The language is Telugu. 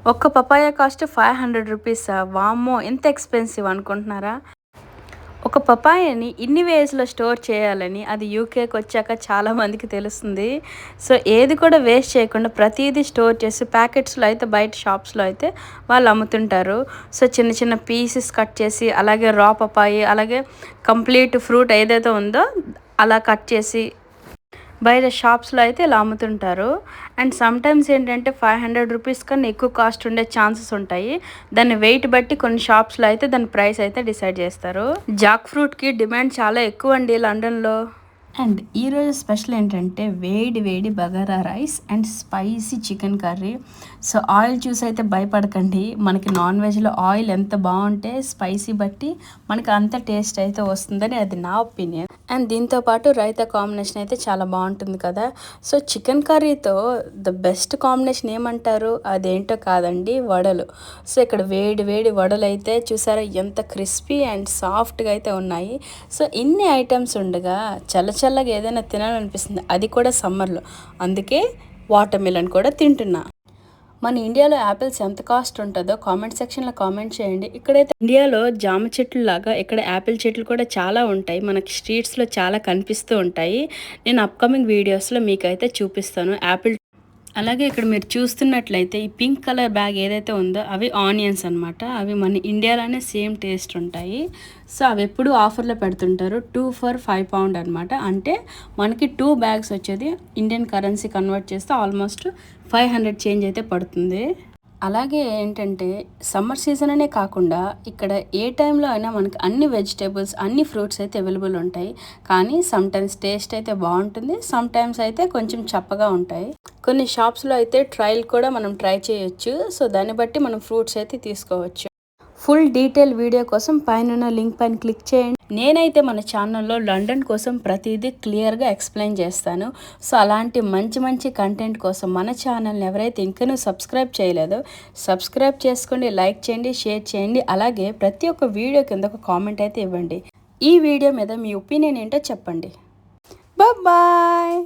ఒక్క పపాయ కాస్ట్ 500 రూపీసా? వామ్మో! ఇంత ఎక్స్‌పెన్సివ్ అనుకుంటున్నారా? ఒక పపాయని ఇన్ని వేస్‌లో స్టోర్ చేయాలని అది యూకేకొచ్చాక చాలా మందికి తెలుస్తుంది. సో, ఏది కూడా వేస్ట్ చేయకుండా ప్రతీదీ స్టోర్ చేసి ప్యాకెట్స్‌లో అయితే బయట షాప్స్‌లో అయితే వాళ్ళు అమ్ముతుంటారు. సో, చిన్న చిన్న పీసెస్ కట్ చేసి అలాగే రా పపాయి అలాగే కంప్లీట్ ఫ్రూట్ ఏదైతే ఉందో అలా కట్ చేసి బయట షాప్స్‌లో అయితే ఇలా అమ్ముతుంటారు. అండ్ సమ్‌టైమ్స్ ఏంటంటే 500 రూపీస్ కన్నా ఎక్కువ కాస్ట్ ఉండే ఛాన్సెస్ ఉంటాయి. దాన్ని వెయిట్ బట్టి కొన్ని షాప్స్‌లో అయితే దాని ప్రైస్ అయితే డిసైడ్ చేస్తారు. జాక్ ఫ్రూట్‌కి డిమాండ్ చాలా ఎక్కువండి లండన్‌లో. అండ్ ఈరోజు స్పెషల్ ఏంటంటే వేడి వేడి bagara rice and spicy chicken curry. So oil చూసి అయితే భయపడకండి. మనకి నాన్ వెజ్లో ఆయిల్ ఎంత బాగుంటే స్పైసీ బట్టి మనకి అంత టేస్ట్ అయితే వస్తుందని అది నా ఒపీనియన్. అండ్ దీంతో పాటు రైతా కాంబినేషన్ అయితే చాలా బాగుంటుంది కదా. సో చికెన్ కర్రీతో ద బెస్ట్ కాంబినేషన్ ఏమంటారు? అదేంటో కాదండి, వడలు. సో ఇక్కడ వేడి వేడి వడలు అయితే చూసారా ఎంత క్రిస్పీ అండ్ సాఫ్ట్గా అయితే ఉన్నాయి. సో ఇన్ని ఐటమ్స్ ఉండగా చల్లగా ఏదైనా తినాలనిపిస్తుంది, అది కూడా సమ్మర్లో. అందుకే వాటర్ మిలన్ కూడా తింటున్నా. మన ఇండియాలో యాపిల్స్ ఎంత కాస్ట్ ఉంటుందో కామెంట్ సెక్షన్లో కామెంట్ చేయండి. ఇక్కడైతే ఇండియాలో జామ చెట్లు లాగా ఇక్కడ యాపిల్ చెట్లు కూడా చాలా ఉంటాయి. మనకి స్ట్రీట్స్లో చాలా కనిపిస్తూ ఉంటాయి. నేను అప్కమింగ్ వీడియోస్లో మీకైతే చూపిస్తాను యాపిల్. అలాగే ఇక్కడ మీరు చూస్తున్నట్లయితే ఈ పింక్ కలర్ బ్యాగ్ ఏదైతే ఉందో అవి ఆనియన్స్ అనమాట. అవి మన ఇండియాలోనే సేమ్ టేస్ట్ ఉంటాయి. సో అవి ఎప్పుడు ఆఫర్లో పెడుతుంటారు. 2 for 5 pound అనమాట. అంటే మనకి 2 బ్యాగ్స్ వచ్చేది ఇండియన్ కరెన్సీ కన్వర్ట్ చేస్తే ఆల్మోస్ట్ 500 చేంజ్ అయితే పడుతుంది. అలాగే ఏంటంటే సమ్మర్ సీజన్ అనే కాకుండా ఇక్కడ ఏ టైంలో అయినా మనకి అన్ని వెజిటేబుల్స్ అన్ని ఫ్రూట్స్ అయితే అవైలబుల్ ఉంటాయి. కానీ సమ్టైమ్స్ టేస్ట్ అయితే బాగుంటుంది, సమ్టైమ్స్ అయితే కొంచెం చప్పగా ఉంటాయి. కొన్ని షాప్స్లో అయితే ట్రయల్ కూడా మనం ట్రై చేయొచ్చు. సో దాన్ని బట్టి మనం ఫ్రూట్స్ అయితే తీసుకోవచ్చు. ఫుల్ డీటెయిల్ వీడియో కోసం పైన లింక్ పైన క్లిక్ చేయండి. నేనైతే మన ఛానల్లో లండన్ కోసం ప్రతిదీ క్లియర్గా ఎక్స్ప్లెయిన్ చేస్తాను. సో అలాంటి మంచి కంటెంట్ కోసం మన ఛానల్ని ఎవరైతే ఇంకా సబ్స్క్రైబ్ చేయలేదో సబ్స్క్రైబ్ చేసుకోండి, లైక్ చేయండి, షేర్ చేయండి. అలాగే ప్రతి ఒక్క వీడియో కింద ఒక కామెంట్ అయితే ఇవ్వండి. ఈ వీడియో మీద మీ ఒపీనియన్ ఏంటో చెప్పండి. బాయ్.